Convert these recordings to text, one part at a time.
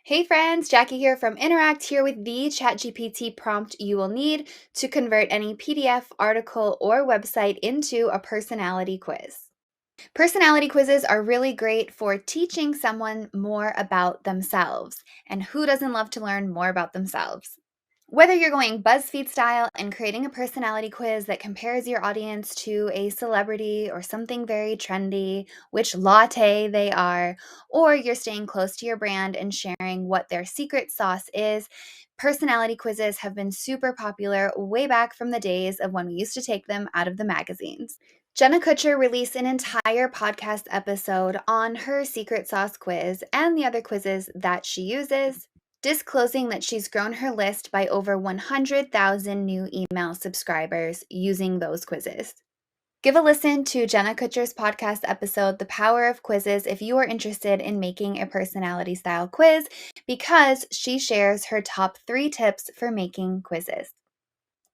Hey friends, Jackie here from Interact, here with the ChatGPT prompt you will need to convert any PDF, article, or website into a personality quiz. Personality quizzes are really great for teaching someone more about themselves, and who doesn't love to learn more about themselves? Whether you're going BuzzFeed style and creating a personality quiz that compares your audience to a celebrity or something very trendy, which latte they are, or you're staying close to your brand and sharing what their secret sauce is, personality quizzes have been super popular way back from the days of when we used to take them out of the magazines. Jenna Kutcher released an entire podcast episode on her secret sauce quiz and the other quizzes that she uses, disclosing that she's grown her list by over 100,000 new email subscribers using those quizzes. Give a listen to Jenna Kutcher's podcast episode, The Power of Quizzes, if you are interested in making a personality style quiz, because she shares her top 3 tips for making quizzes.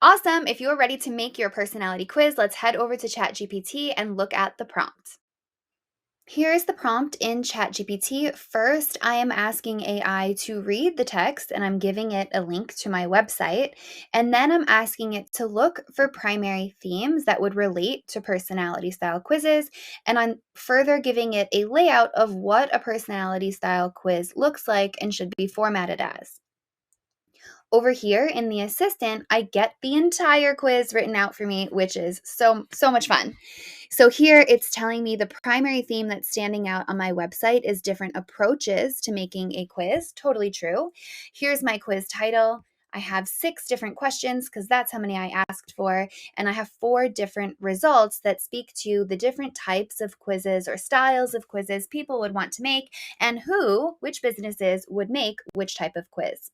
Awesome! If you are ready to make your personality quiz, let's head over to ChatGPT and look at the prompt. Here's the prompt in ChatGPT. First, I am asking AI to read the text and I'm giving it a link to my website. And then I'm asking it to look for primary themes that would relate to personality style quizzes. And I'm further giving it a layout of what a personality style quiz looks like and should be formatted as. Over here in the assistant, I get the entire quiz written out for me, which is so much fun. So here it's telling me the primary theme that's standing out on my website is different approaches to making a quiz. Totally true. Here's my quiz title. I have 6 different questions because that's how many I asked for. And I have 4 different results that speak to the different types of quizzes or styles of quizzes people would want to make and which businesses would make which type of quiz.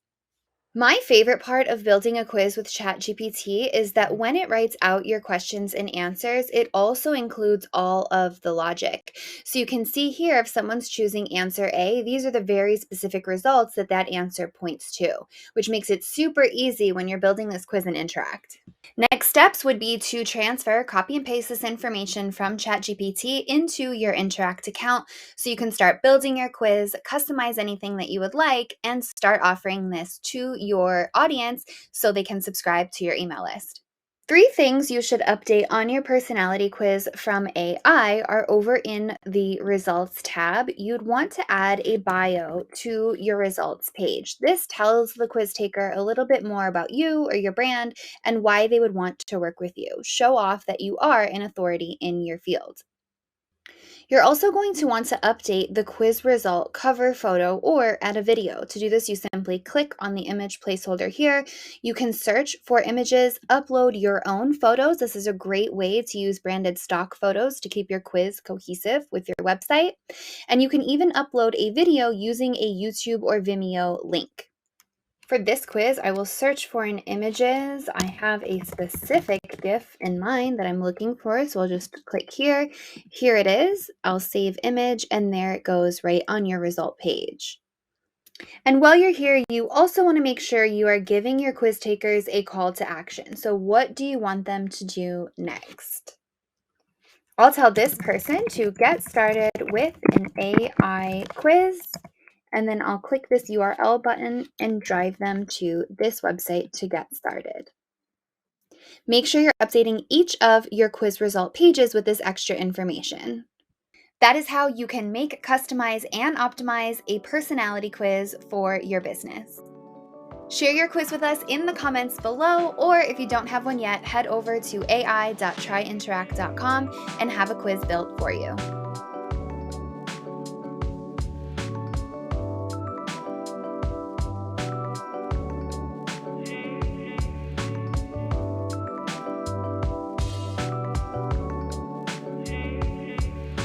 My favorite part of building a quiz with ChatGPT is that when it writes out your questions and answers, it also includes all of the logic. So you can see here if someone's choosing answer A, these are the very specific results that answer points to, which makes it super easy when you're building this quiz and Interact. Next steps would be to transfer, copy and paste this information from ChatGPT into your Interact account so you can start building your quiz, customize anything that you would like, and start offering this to your audience so they can subscribe to your email list. 3 things you should update on your personality quiz from AI are over in the results tab. You'd want to add a bio to your results page. This tells the quiz taker a little bit more about you or your brand and why they would want to work with you. Show off that you are an authority in your field. You're also going to want to update the quiz result cover photo or add a video. To do this, you simply click on the image placeholder here. You can search for images, upload your own photos. This is a great way to use branded stock photos to keep your quiz cohesive with your website. And you can even upload a video using a YouTube or Vimeo link. For this quiz, I will search for in images. I have a specific GIF in mind that I'm looking for, so I'll just click here. Here it is. I'll save image, and there it goes right on your result page. And while you're here, you also want to make sure you are giving your quiz takers a call to action. So what do you want them to do next? I'll tell this person to get started with an AI quiz. And then I'll click this URL button and drive them to this website to get started. Make sure you're updating each of your quiz result pages with this extra information. That is how you can make, customize, and optimize a personality quiz for your business. Share your quiz with us in the comments below, or if you don't have one yet, head over to ai.tryinteract.com and have a quiz built for you.